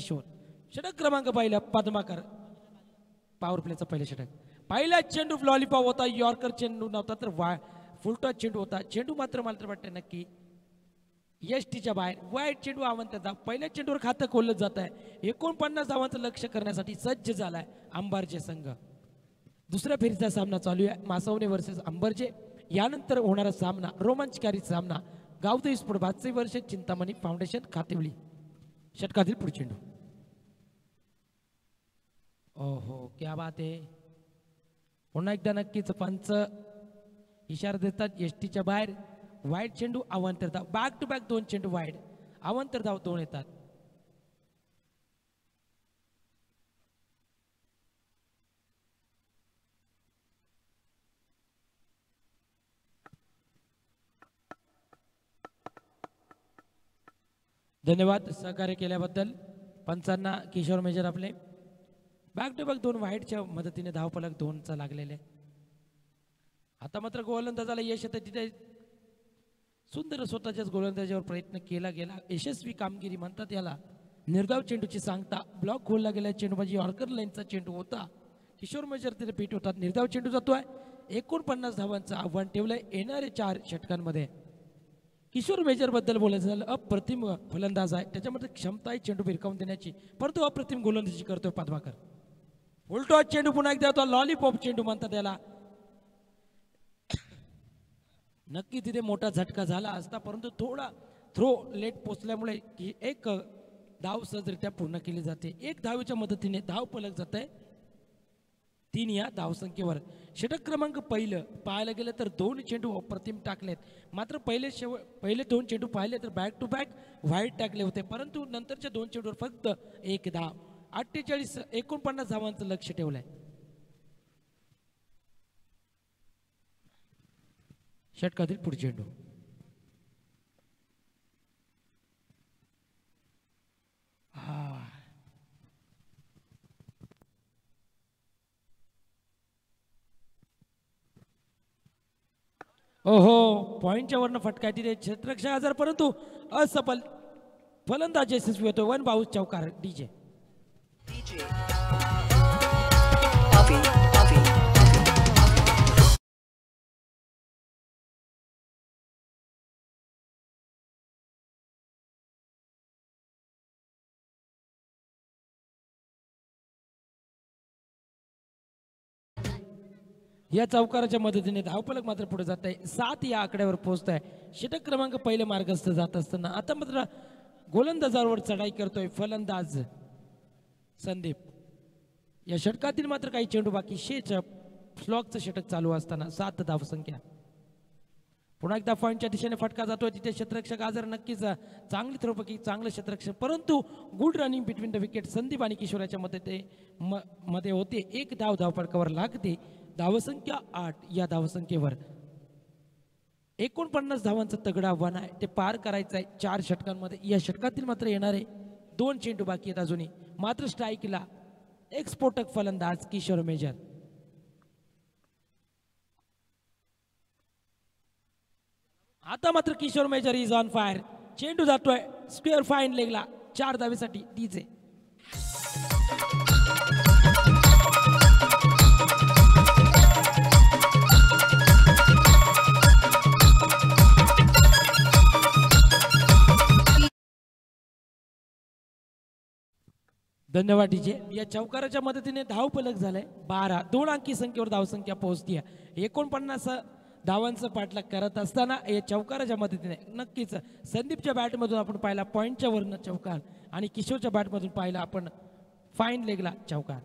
किशोर. षटक क्रमांक पहिला पद्माकर. पॉवर प्लेचा पहिला षटक. पहिला चेंडू लॉलीपॉप होता, यॉर्कर चेंडू नव्हता तर फुलटॉस चेंडू होता. चेंडू मात्र मला तर वाटतं नक्की एसटीच्या बाहेर. वाईट चेंडू आवंतचा. पहिल्या चेंडूवर खातं खोललं जात आहे. 49 धावांचं लक्ष करण्यासाठी सज्ज झालाय अंबरजे संघ. दुसऱ्या फेरीचा सामना चालू आहे, मासवणे वर्सेस अंबरजे. यानंतर होणारा सामना रोमांचकारी सामना गावदेवी स्पोर्ट 5 वर्ष चिंतामणी फाउंडेशन खातेवली. षटकातील पुढे चेंडू. ओहो क्या बात आहे. पुन्हा एकदा नक्कीच पंच इशारा देतात एसटीच्या बाहेर. वाईट चेंडू अवांतर धाव. बॅक टू बॅक 2 चेंडू वाईड. अवांतर धाव 2 येतात. धन्यवाद सहकार्य केल्याबद्दल पंचांना. किशोर मेजर आपले. बॅक टू बॅक 2 वाईडच्या मदतीने धावफलक 2चा लागलेले. आता मात्र गोलंदाजाला यश येतं. तिथे सुंदर स्वतःच्याच गोलंदाजावर प्रयत्न केला गेला. यशस्वी कामगिरी म्हणतात याला. निर्धाव चेंडूची सांगता. ब्लॉक खोलला गेला चेंडू म्हणजे यॉर्कर लाईनचा चेंडू होता. किशोर मेजर तिथे पीठ होतात. निर्धाव चेंडू जातोय. 49 धावांचं आव्हान ठेवलंय येणारे 4 षटकांमध्ये. किशोर मेजर बद्दल बोलायचं झालं अप्रतिम फलंदाज आहे. त्याच्यामध्ये क्षमता आहे चेंडू भिरकावून देण्याची, परंतु अप्रतिम गोलंदाजी करतोय पद्माकर. उलटो चेंडू पुन्हा एकदा होता. लॉलीपॉप चेंडू म्हणतात त्याला. नक्की तिथे मोठा झटका झाला असता, परंतु थोडा थ्रो लेट पोचल्यामुळे एक धाव सहजरित्या पूर्ण केली जाते. 1 धावेच्या मदतीने धाव पलक जात आहे 3 या धावसंख्येवर. षटक क्रमांक पहिलं पाहायला गेलं तर 2 चेंडू अप्रतिम टाकलेत. मात्र पहिले 2 चेंडू पाहिले तर बॅक टू बॅक व्हाईट टाकले होते, परंतु नंतरच्या 2 चेंडूवर फक्त 1 धाव. 49 धावांचं लक्ष ठेवलंय. षटकातील पुढे चेंडू. ओहो पॉइंटच्या वरनं फटका तिथे क्षेत्ररक्षक आजार, परंतु असफल. फलंदाज यशस्वी होतो. 1 बाउस चौकार. डीजे या चौकाराच्या मदतीने धावफलक मात्र पुढे जात आहे. 7 या आकड्यावर पोहोचत आहे. षटक क्रमांक पहिले मार्गस्थ जात असताना आता मात्र गोलंदाजावर चढाई करतोय फलंदाज संदीप. या षटकातील मात्र काही चेंडू बाकी. शेच स्लॉगचं षटक चालू असताना 7 धावसंख्या. पुन्हा एकदा पॉईंटच्या दिशेने फटका जातोय. तिथे क्षेत्ररक्षक आजार नक्कीच चांगली थ्रोपैकी चांगलं क्षेत्ररक्षक, परंतु good running between the wicket Sandeep आणि किशोराच्या मध्ये होते. 1 धाव धावफलकावर लागते. धावसंख्या 8 या धावसंख्येवर. 49 धावांचं तगडं आव्हान आहे, ते पार करायचं आहे 4 षटकांमध्ये. या षटकातील मात्र येणारे 2 चेंडू बाकी आहेत अजूनही. मात्र स्ट्राईकला एक्सपोर्टक फलंदाज किशोर मेजर. आता मात्र Kishore major is on fire. चेंडू जातोय स्क्वेअर फाईन लेगला 4 धावेसाठी. डीजे धन्यवाद डीजे. या चौकाराच्या मदतीने धाव फलक झालाय 12. 2 अंकी संख्येवर धावसंख्या पोहोचती आहे. 49 धावांचं पाठलाग करत असताना या चौकाराच्या मदतीने नक्कीच संदीपच्या बॅटमधून आपण पाहिला पॉईंटच्या वरनं चौकार आणि किशोरच्या बॅटमधून पाहिला आपण फाईन लेगला चौकार.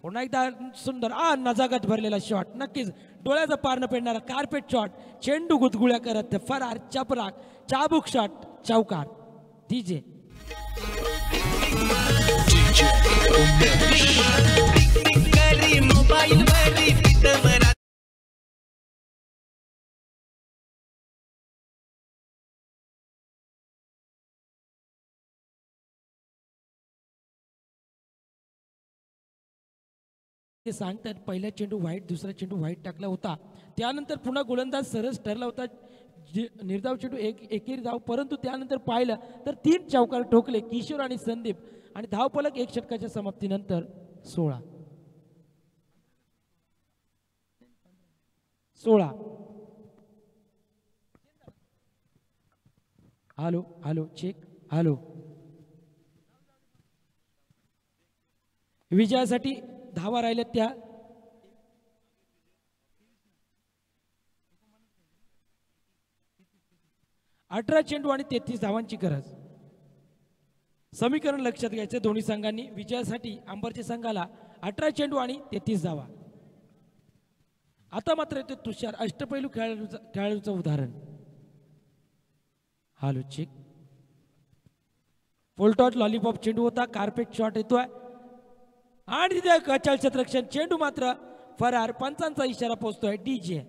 पुन्हा एकदा सुंदर नजाकत भरलेला शॉट. नक्कीच डोळ्याचा पार न पेडणारा कार्पेट शॉट. चेंडू गुदगुळ्या करत फरार चपराक चाबूक शॉट चौकार. डीजे सांगतात पहिला चेंडू व्हाईट, दुसरा चेंडू व्हाईट टाकला होता. त्यानंतर पुन्हा गोलंदाज सरस ठरला होता निर्धाव चेंडू एकेरी धाव, परंतु त्यानंतर पाहिलं तर 3 चौकार ठोकले किशोर आणि संदीप आणि धावफलक 1 षटकाच्या समाप्तीनंतर 16. Hello hello check hello. विजयासाठी धावा राहिल्या त्या 18 चेंडू आणि 33 धावांची गरज. समीकरण लक्षात घ्यायचे, दोन्ही संघांनी विजयासाठी अंबरच्या संघाला 18 चेंडू आणि 33 धावा. आता मात्र येते तुषार अष्टपैलू खेळाडूचं उदाहरण. Hello check. फुलटॉस लॉलीपॉप चेंडू होता, कार्पेट शॉट येतोय आणि तिथे कचाल क्षेत्ररक्षण चेंडू मात्र फरार. पंचांचा इशारा पोहोचतोय डीजे.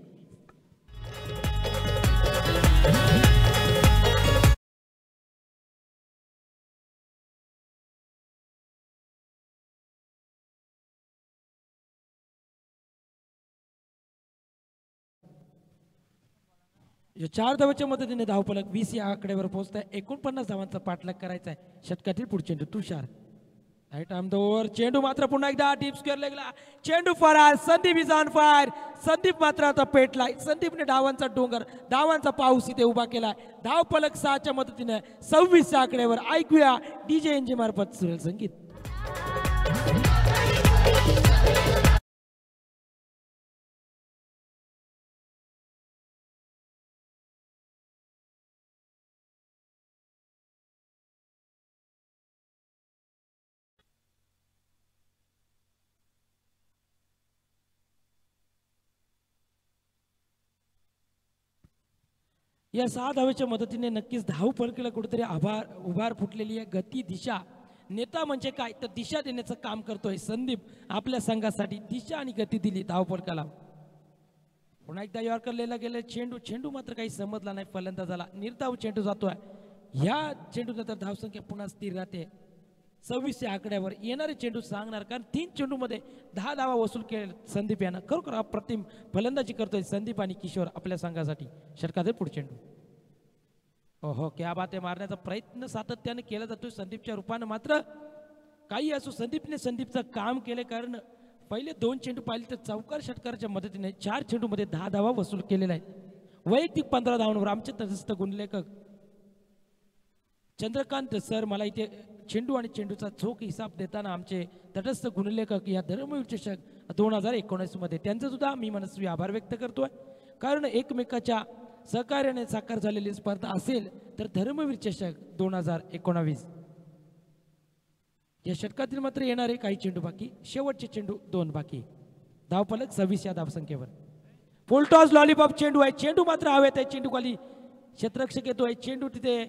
या 4 धावांच्या मदतीने धावफलक 20 या आकड्यावर पोहोचताय. 49 धावांचा पाठलाग करायचा आहे षटकातील पुढे चेंडू Tushar. Right arm the over. चेंडू मात्र पुन्हा एकदा डीप स्क्वेअर लेगला चेंडू फरार. Sandeep is on fire. Sandeep मात्र आता पेटलाय. संदीपने धावांचा डोंगर, धावांचा पाऊस इथे उभा केलाय. धावफलक 6च्या मदतीने 26 या आकड्यावर. ऐकूया डीजे एनजे मार्फत सुरेल संगीत. या 6 धावेच्या मदतीने नक्कीच धाव फलकाला कुठेतरी उभार फुटलेली आहे. गती दिशा नेता म्हणजे काय तर दिशा देण्याचं काम करतोय संदीप. आपल्या संघासाठी दिशा आणि गती दिली धाव फलकाला. पुन्हा एकदा यॉर्कर लिहिला गेले चेंडू मात्र काही समजला नाही फलंदाजाला. निर्धाव चेंडू जातोय. ह्या चेंडूनंतर धावसंख्या पुन्हा स्थिर राहते 26 या आकड्यावर. येणारे चेंडू सांगणार, कारण 3 चेंडूमध्ये 10 धावा वसूल केले संदीप यानं. खरोखर अप्रतिम फलंदाजी करतोय संदीप आणि किशोर आपल्या संघासाठी. षटकातील पुढे चेंडू. ओहो क्या बात आहे. मारण्याचा प्रयत्न सातत्याने केला जातोय संदीपच्या रूपानं. मात्र काही असो संदीपचं काम केले, कारण पहिले 2 चेंडू पाहिले तर चौकार षटकाराच्या मदतीने 4 चेंडूमध्ये 10 धावा वसूल केलेला आहे. वैयक्तिक 15 धावांवर आमचे तटस्थ गुणलेखक चंद्रकांत सर मला इथे चेंडू आणि चेंडूचा चोख हिसाब देताना आमचे तटस्थ गुणलेखक या धर्मवीर चषक 2019 मध्ये त्यांचं सुद्धा मी मनस्वी आभार व्यक्त करतोय. कारण एकमेकाच्या सहकार्याने साकार झालेली स्पर्धा असेल तर धर्मवीर चषक 2019. या षटकातील मात्र येणारे काही चेंडू बाकी, शेवटचे चेंडू 2 बाकी. धावफलक 26 या धावसंख्येवर. फुलटॉस लॉलीपॉप चेंडू आहे. चेंडू मात्र हवेत आहे. चेंडू खाली क्षेत्ररक्षक येतोय. चेंडू तिथे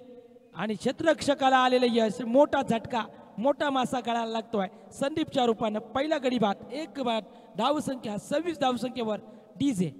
आणि क्षेत्ररक्षकाला आलेले यश. मोठा झटका, मोठा मासा गळायला लागतोय संदीपच्या रूपानं. पहिला गडी बाद 1 बाद. धावसंख्या 26 धावसंख्येवर डीजे.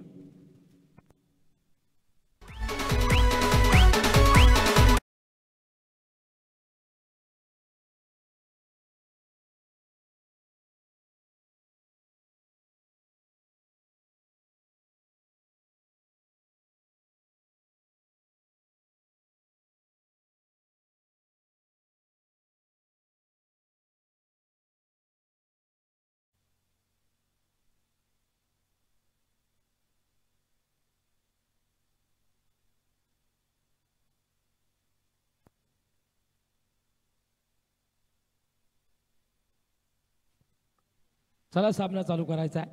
चला सामना चालू करायचा आहे.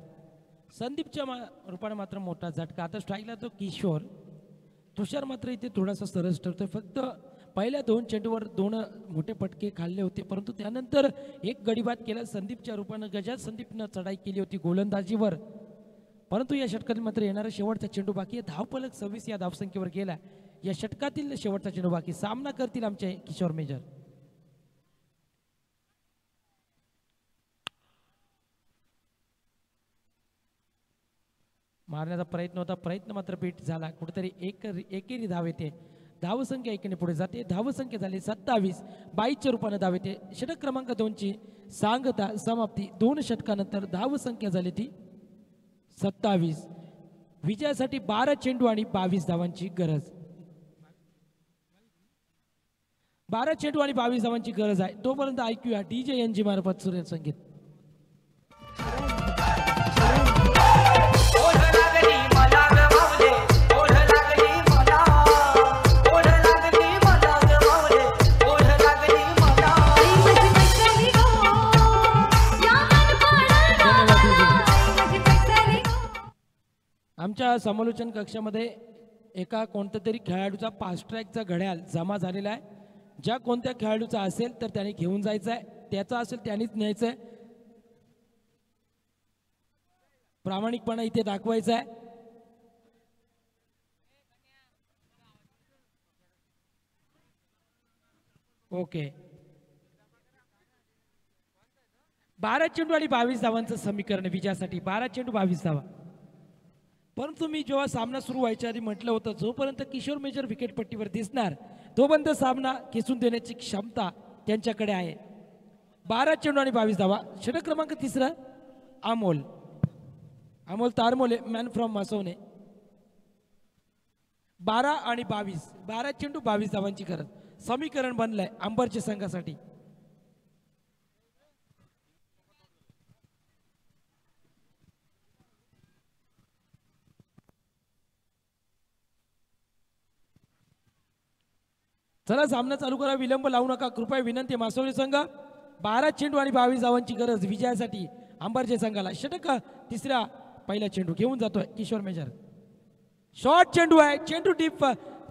संदीपच्या रूपाने मात्र मोठा झटका. आता स्ट्राईकला तो किशोर. तुषार मात्र इथे थोडासा सरस ठरतोय. फक्त पहिल्या 2 चेंडूवर 2 मोठे फटके खाल्ले होते, परंतु त्यानंतर एक गडीबाद केला संदीपच्या रूपानं. गजात संदीपनं चढाई केली होती गोलंदाजीवर, परंतु या षटकातील मात्र येणारा शेवटचा चेंडू बाकी. धावफलक 26 या धावसंख्येवर गेला. या षटकातील शेवटचा चेंडू बाकी. सामना करतील आमचे किशोर मेजर. मारण्याचा प्रयत्न होता, प्रयत्न मात्र बीट झाला. कुठेतरी एकेरी धाव येते. धावसंख्या 1ने पुढे जाते. धावसंख्या झाली 27. 22च्या रूपाने धाव येते. षटक क्रमांक 2ची सांगता समाप्ती. 2 षटकानंतर धावसंख्या झाली ती 27. विजयासाठी 12 चेंडू आणि 22 धावांची गरज. 12 चेंडू आणि 22 धावांची गरज आहे. तोपर्यंत ऐकूया DJ NG मार्फत सूर्य संगीत. आमच्या समालोचन कक्षामध्ये एका कोणत्या तरी खेळाडूचा फास्ट ट्रॅकचा घड्याळ जमा झालेला आहे. ज्या कोणत्या खेळाडूचा असेल तर त्याने घेऊन जायचं आहे, त्याचा असेल त्यानेच न्यायचं आहे. प्रामाणिकपणा इथे दाखवायचा आहे. ओके. 12 चेंडू आणि 22 धावांचं समीकरण विजयासाठी. 12 चेंडू 22 धावा. परंतु मी जेव्हा सामना सुरू व्हायच्या आधी म्हटलं होतं जोपर्यंत किशोर मेजर विकेटपट्टीवर दिसणार तोपर्यंत सामना खेचून देण्याची क्षमता त्यांच्याकडे आहे. 12 चेंडू आणि 22 धावा. षटक क्रमांक 3 अमोल तारमोले मॅन फ्रॉम मासवणे. 12 आणि 22. 12 चेंडू 22 धावांची गरज. समीकरण बनलंय अंबरच्या संघासाठी. चला सामना चालू करा. विलंब लावू नका कृपया विनंती. मासवणे संघ 12 चेंडू आणि 22 धावांची गरज विजयासाठी अंबरच्या संघाला. षटक 3 पहिला चेंडू घेऊन जातोय किशोर मेजर. शॉर्ट चेंडू आहे. चेंडू डीप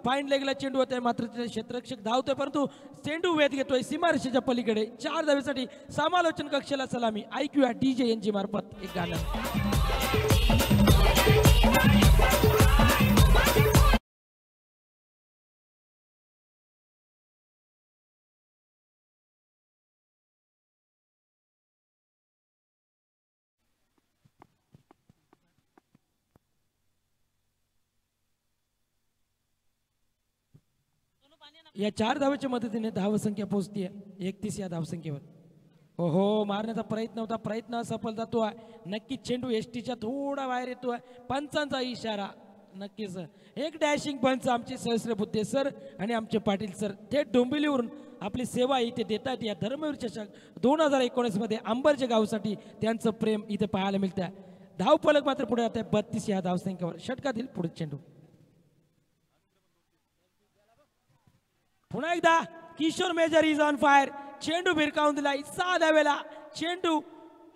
फाईन लेगला चेंडू होता मात्र क्षेत्ररक्षक धावतोय परंतु चेंडू वेध घेतोय सीमारेषेच्या पलीकडे. 4 धावेसाठी समालोचन कक्षाला सलामी. ऐकूया DJ NG मार्फत एक गाणं. या 4 धावेच्या मदतीने धावसंख्या पोहोचतीये 31 या धावसंख्येवर. ओहो मारण्याचा प्रयत्न होता. प्रयत्न असफल जातोय. नक्कीच चेंडू एसटीच्या थोडा बाहेर येतोय. पंचांचा इशारा. नक्कीच एक डॅशिंग पंच आमचे सहस्रबुद्धे सर आणि आमचे पाटील सर थेट डोंबिवलीवरून आपली सेवा इथे देतात. या धर्मवीर चषक 2019 मध्ये अंबरच्या गावसाठी त्यांचं प्रेम इथे पाहायला मिळतं. धावफलक मात्र पुढे जात आहे 32 या धावसंख्येवर. षटकातील पुढे चेंडू. पुन्हा एकदा Kishore major is on fire. चेंडू भिरकावून दिलाय 6 धावेला. चेंडू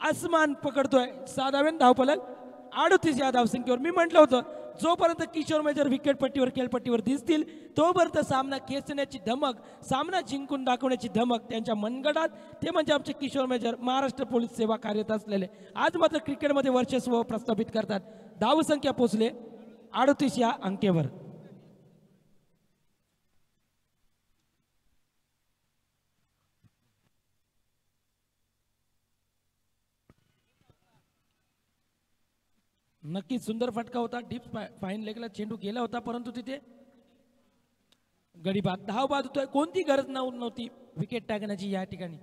आसमान पकडतोय. 6 धावेन धावफलक 38 या धावसंख्येवर. मी म्हटलं होतं जोपर्यंत किशोर मेजर विकेटपट्टीवर खेळपट्टीवर दिसतील तोपर्यंत सामना खेचण्याची धमक सामना जिंकून दाखवण्याची धमक त्यांच्या मनगटात. ते म्हणजे आमचे किशोर मेजर महाराष्ट्र पोलीस सेवा कार्यरत असलेले आज मात्र क्रिकेटमध्ये वर्चस्व प्रस्थापित करतात. धावसंख्या पोहोचले 38 या अंकेवर. नक्कीच सुंदर फटका होता. डीप फाईन लेगला चेंडू गेला होता परंतु तिथे गडी बाद. धाव बाद होतोय. कोणती गरज नव्हती विकेट टाकण्याची या ठिकाणी.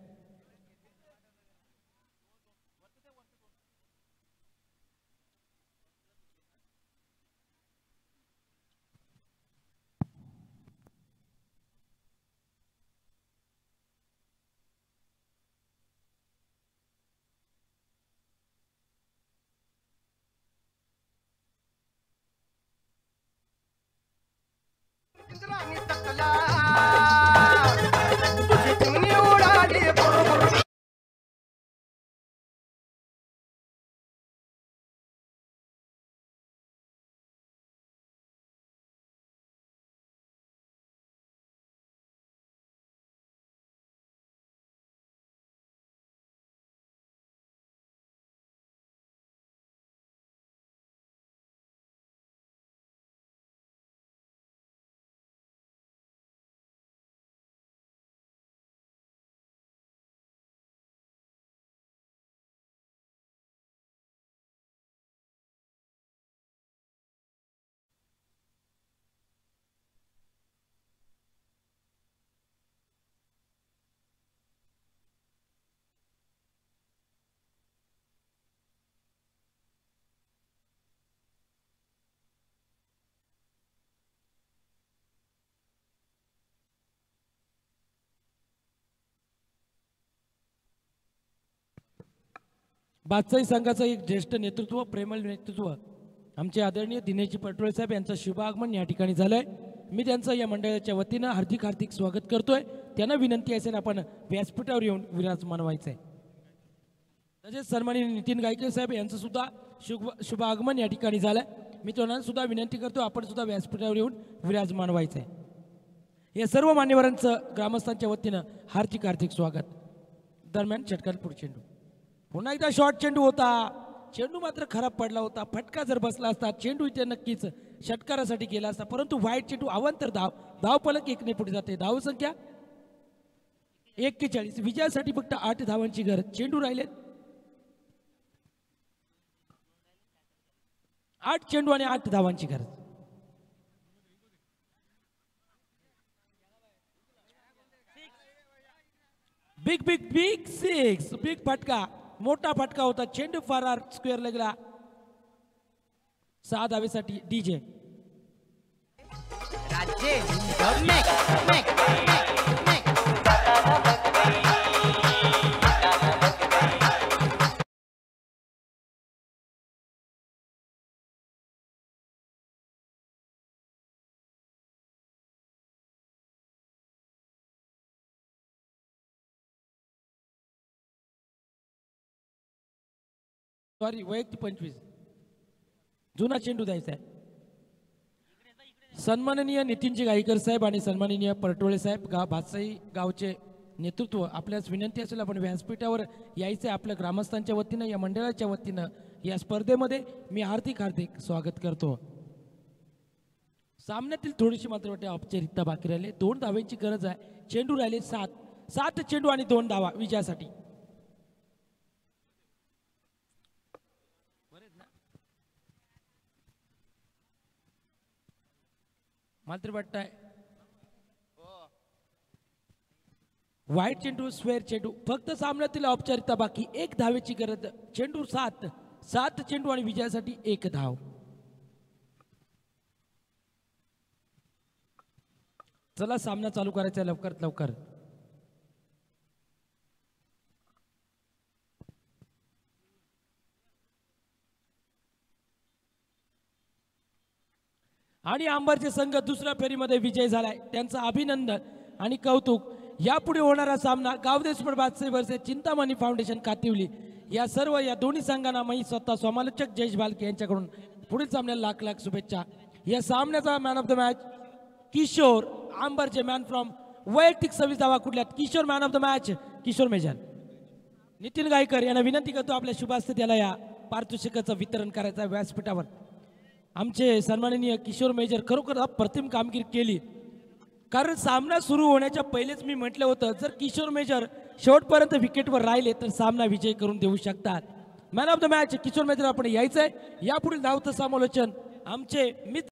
तुझी चिमणी उडाली बादशाही संघाचं एक ज्येष्ठ नेतृत्व, प्रेमळ नेतृत्व आमचे आदरणीय दिनेशजी पटोळे साहेब यांचं शुभ आगमन या ठिकाणी झालंय. मी त्यांचं या मंडळाच्या वतीनं हार्दिक हार्दिक स्वागत करतोय. त्यांना विनंती असेल आपण व्यासपीठावर येऊन विराजमान व्हायचंय. तसेच सन्माननीय नितीन गायकवाड साहेब यांचं सुद्धा शुभ आगमन या ठिकाणी झालंय. मी त्यांना सुद्धा विनंती करतो आपण सुद्धा व्यासपीठावर येऊन विराजमान व्हायचंय. या सर्व मान्यवरांचं ग्रामस्थांच्या वतीनं हार्दिक हार्दिक स्वागत. दरम्यान षटकार चेंडू पुन्हा एकदा शॉर्ट चेंडू होता. चेंडू मात्र खराब पडला होता. फटका जर बसला असता चेंडू इथे नक्कीच षटकारासाठी गेला असता, परंतु वाईट चेंडू अवांतर धाव फलक 1 ने पुढे जाते. धाव संख्या 41. विजयासाठी फक्त 8 धावांची गरज. चेंडू राहिले 8 चेंडू आणि 8 धावांची गरज. Big big big 6. बिग फटका, मोठा फटका होता. चेंडू फरार स्क्वेअर लगला. 6 धावेसाठी डीजे सॉरी वैयक्तिक 25. जुना चेंडू द्यायचा आहे. सन्माननीय नितीनजी गायकर साहेब आणि सन्माननीय पटोळे साहेब बादशाही गावचे नेतृत्व, आपल्यास विनंती असेल आपण व्यासपीठावर यायचं. आपल्या ग्रामस्थांच्या वतीनं या मंडळाच्या वतीनं या स्पर्धेमध्ये मी हार्दिक हार्दिक स्वागत करतो. सामन्यातील थोडीशी मात्र वाटते औपचारिकता बाकी राहिले. 2 धावांची गरज आहे. चेंडू राहिले 7 चेंडू आणि 2 धावा विजयासाठी. मात्र वाटतंय वाईट चेंडू, स्क्वेअर चेंडू. फक्त सामन्यातील औपचारिकता बाकी. 1 धावेची गरज. चेंडू 7 चेंडू आणि विजयासाठी 1 धाव. चला सामना चालू करायचा लवकरात लवकर. आणि अंबरचे संघ दुसऱ्या फेरीमध्ये विजय झालाय. त्यांचं अभिनंदन आणि कौतुक. यापुढे होणारा सामना गावदेशपड बादशाही वर्सेस चिंतामणी फाउंडेशन कातिवली. या सर्व या दोन्ही संघांना मी स्वतः समालोचक जयेश बालके यांच्याकडून पुढील सामन्याला लाख लाख शुभेच्छा. या सामन्याचा man of the match Kishor. अंबरचे मॅन फ्रॉम वैयक्तिक 26 धावा कुठल्यात. Kishor man of the match Kishore major. Nitin Gaikar यांना विनंती करतो आपल्या शुभास्ते त्याला या पारितोषिकाचं वितरण करायचं आहे व्यासपीठावर. आमचे सन्माननीय किशोर मेजर खरोखर अप्रतिम कामगिरी केली. कारण सामना सुरू होण्याच्या पहिलेच मी म्हटलं होतं जर किशोर मेजर शेवटपर्यंत विकेटवर राहिले तर सामना विजय करून देऊ शकतात. Man of the match Kishore major आपण यायचंय. यापुढील धावतं समालोचन आमचे मित्र